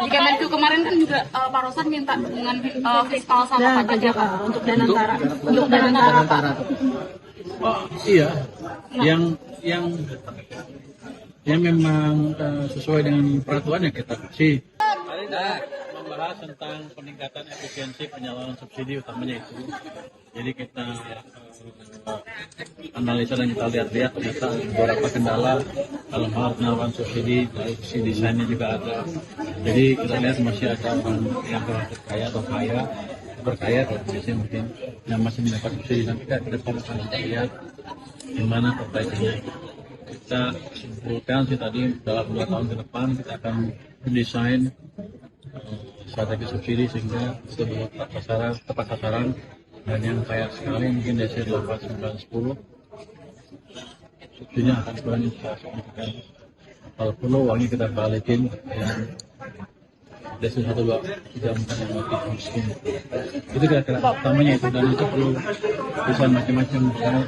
Di Kemenku kemarin kan juga Pak Rosan minta dukungan fiskal sama pajak Pak untuk Danantara. Untuk Danantara. Oh iya, yang memang sesuai dengan peraturan yang kita kasih. Hari ini membahas tentang peningkatan efisiensi penyaluran subsidi utamanya itu. Jadi kita analisa dan kita lihat-lihat ternyata beberapa kendala dalam hal penyaluran subsidi, dari sisi desainnya juga ada. Jadi kita lihat masih ada orang yang kaya atau berkaya kalau biasanya mungkin yang masih mendapat subsidi, nanti kita ke depan akan lihat gimana perbaikannya. Kita simpulkan sih tadi dalam 2 tahun ke depan kita akan mendesain strategi subsidi sehingga itu tepat sasaran, dan yang kaya sekali mungkin desa 8, 9, 10 subsidinya akan kurangin signifikan. Kalau perlu uangnya kita balikin dan desa 1, 2, 3, 4 yang lebih miskin. Itu kira-kira utamanya itu, dan itu perlu bisa macam-macam misalnya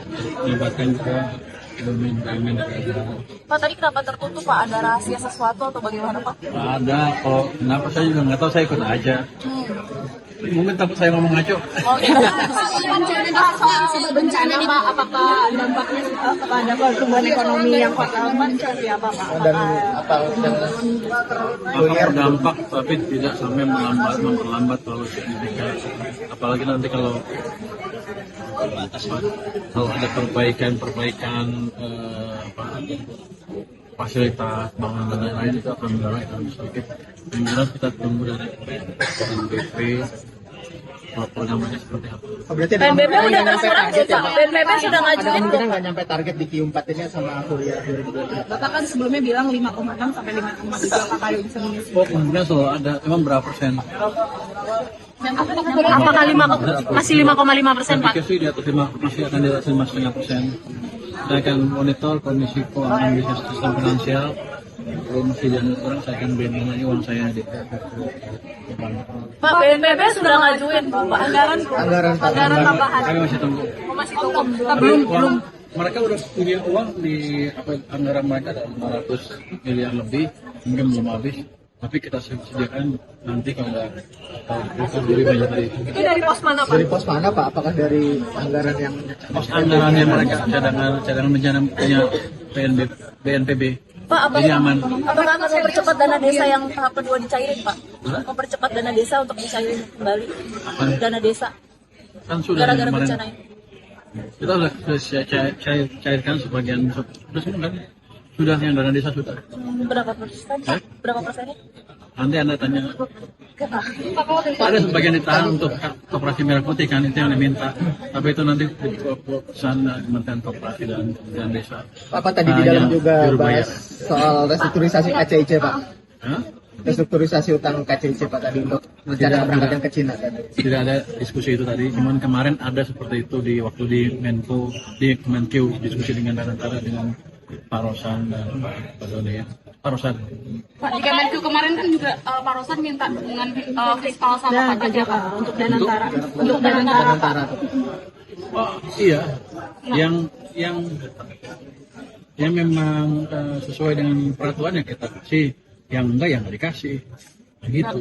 melibatkan juga BUMN. Pak, tadi kenapa tertutup Pak? Ada rahasia sesuatu atau bagaimana Pak? Ada, kalau kenapa saya juga nggak tahu, saya ikut aja. Mungkin takut saya ngomong ngaco. Oh iya. Bencana nih Pak, apakah dampaknya kepada pertumbuhan ekonomi yang kuartal seperti apa Pak? Dan apa Dampak, tapi tidak sampai memperlambat terlalu signifikan. Apalagi nanti kalau ada perbaikan fasilitas bangunan dan lain-lain, itu akan menurun sedikit. Yang jelas kita tunggu dari BNPB programnya seperti apa. berarti PNBP udah terserah belum Pak? PNBP sudah ngajuin kita nggak nyampe target di Q4 ini sama kuliah 2023. Bapak kan sebelumnya bilang 5,6 sampai 5,3, apakah bisa menyusul? Oh, kemungkinan selalu ada, emang berapa persen? Apakah masih 5,5% Pak? Saya pikir sih di atas 5, masih akan di atas 5,5%. Saya akan monitor kondisi keuangan bisnis sistem finansial. Kalau masih jangan kurang, saya akan berikan lagi uang saya di Pak, PNBP sudah ngajuin Pak anggaran tambahan. Kami masih tunggu. Masih tunggu. Belum. Mereka udah punya uang di anggaran mereka ada 500 miliar lebih, mungkin belum habis. Tapi kita sediakan nanti kalau dari banyak tadi. Itu dari pos mana Pak? Dari pos mana Pak? Apakah dari anggaran yang Anggarannya mereka cadangan bencana punya BNPB. Pak, Jadi aman. apakah akan mempercepat dana desa yang tahap kedua dicairin Pak? Mempercepat dana desa untuk dicairin kembali. Dana desa Kan sudah gara-gara kemarin. bencana ini. Kita sudah cairkan sebagian, sudah semua kan? Sudah, yang dana desa sudah. Berapa persen? Berapa persennya? Nanti Anda tanya. Ada sebagian ditahan untuk Koperasi Merah Putih kan, itu yang diminta. Tapi itu nanti keputusan Kementerian Koperasi dan Desa. apa tadi di dalam juga bahas soal restrukturisasi KCIC Pak? Hah? Restrukturisasi utang KCIC Pak tadi untuk rencana berangkatnya ke Cina tadi. Tidak ada diskusi itu tadi, cuman kemarin ada seperti itu di waktu di Kemenku diskusi dengan Danantara dengan Pak Rosan dan Pak Doni ya. Pak Rosan. Pak, di Kemenku kemarin kan juga Pak Rosan minta dukungan fiskal sama pajak Pak untuk Danantara. Untuk Danantara. Oh iya, yang memang sesuai dengan peraturan yang kita kasih, yang enggak yang nggak dikasih, gitu.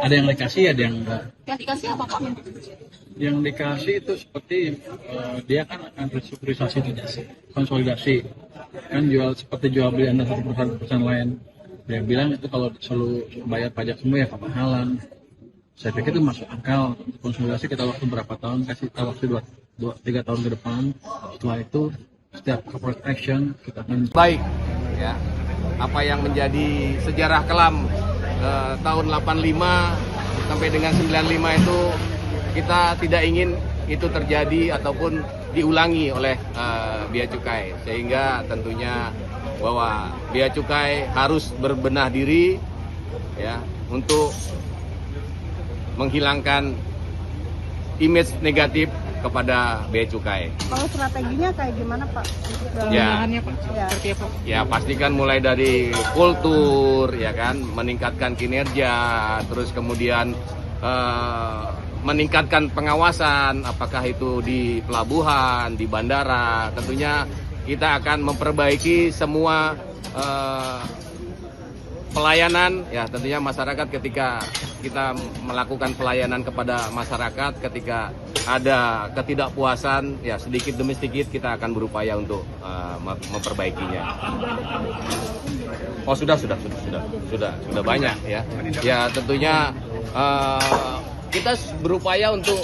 Ada yang dikasih, ada yang enggak. Yang dikasih apa Pak? Yang dikasih itu seperti dia kan akan restrukturisasi, konsolidasi, kan seperti jual beli Anda satu perusahaan lain. Dia bilang itu kalau selalu bayar pajak semua ya kemahalan. Saya pikir itu masuk akal. Konsolidasi kita waktu berapa tahun, kasih kita waktu 2-3 tahun ke depan. Setelah itu setiap corporate action kita akan baik ya. Apa yang menjadi sejarah kelam tahun 85 sampai dengan 95 itu kita tidak ingin itu terjadi ataupun diulangi oleh Bea Cukai, sehingga tentunya bahwa Bea Cukai harus berbenah diri ya untuk menghilangkan image negatif kepada Bea Cukai. Kalau strateginya kayak gimana Pak? Ya, ya pastikan mulai dari kultur ya kan, meningkatkan kinerja, terus kemudian meningkatkan pengawasan, apakah itu di pelabuhan, di bandara. Tentunya kita akan memperbaiki semua pelayanan, ya tentunya masyarakat ketika kita melakukan pelayanan kepada masyarakat, ketika ada ketidakpuasan, ya sedikit demi sedikit kita akan berupaya untuk memperbaikinya. Oh sudah banyak ya. Ya tentunya kita berupaya untuk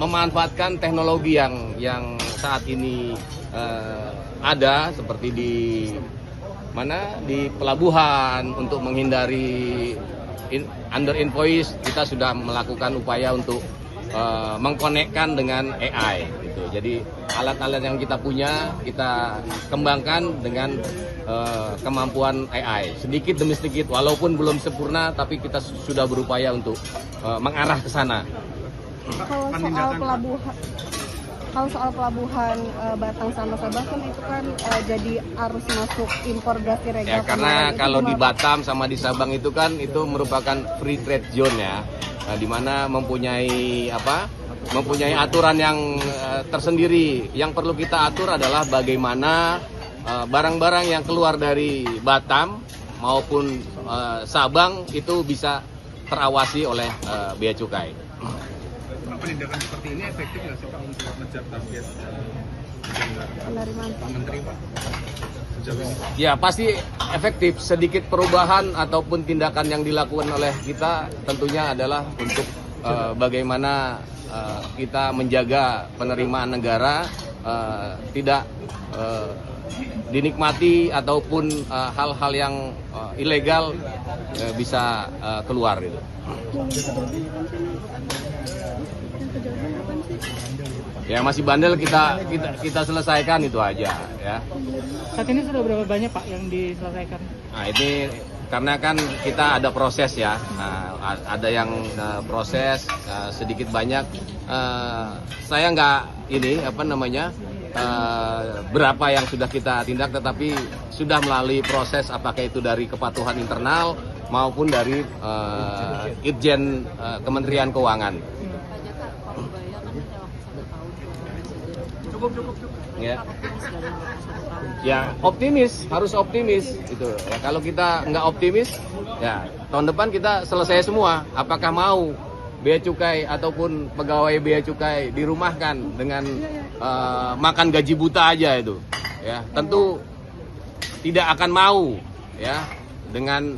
memanfaatkan teknologi yang saat ini ada, seperti di pelabuhan untuk menghindari under invoice. Kita sudah melakukan upaya untuk mengkonekkan dengan AI gitu. Jadi alat-alat yang kita punya kita kembangkan dengan kemampuan AI sedikit demi sedikit, walaupun belum sempurna tapi kita sudah berupaya untuk mengarah ke sana. Kalau soal pelabuhan Batang sama Sabang kan itu kan jadi arus masuk impor gas ilegal. Ya, karena kalau di Batam sama di Sabang itu kan itu merupakan free trade zone ya, di mana mempunyai aturan yang tersendiri. Yang perlu kita atur adalah bagaimana barang-barang yang keluar dari Batam maupun Sabang itu bisa terawasi oleh Bea Cukai. Penindakan seperti ini efektif nggak sih Pak untuk mengejar target Penerimaan Menteri Pak? Ya pasti efektif. Sedikit perubahan ataupun tindakan yang dilakukan oleh kita tentunya adalah untuk bagaimana kita menjaga penerimaan negara tidak dinikmati ataupun hal-hal yang ilegal bisa keluar gitu. Ya masih bandel kita selesaikan itu aja ya. Saat ini sudah berapa banyak Pak yang diselesaikan? Nah ini karena kan kita ada proses ya, ada yang proses sedikit banyak. Saya nggak berapa yang sudah kita tindak, tetapi sudah melalui proses apakah itu dari kepatuhan internal maupun dari Itjen Kementerian Keuangan. Ya optimis, harus optimis itu ya. Kalau kita nggak optimis ya tahun depan kita selesai semua. Apakah mau Bea Cukai ataupun pegawai Bea Cukai dirumahkan dengan makan gaji buta aja itu ya, tentu tidak akan mau ya dengan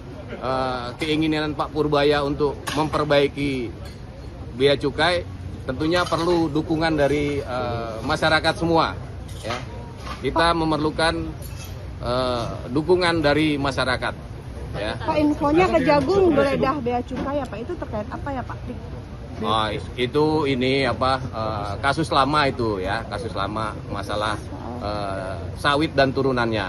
keinginan Pak Purbaya untuk memperbaiki Bea Cukai. Tentunya perlu dukungan dari masyarakat semua ya. Kita memerlukan dukungan dari masyarakat ya. Pak, infonya Kejagung geledah Bea Cukai ya Pak, itu terkait apa ya Pak? Oh, itu kasus lama itu ya, kasus lama masalah sawit dan turunannya.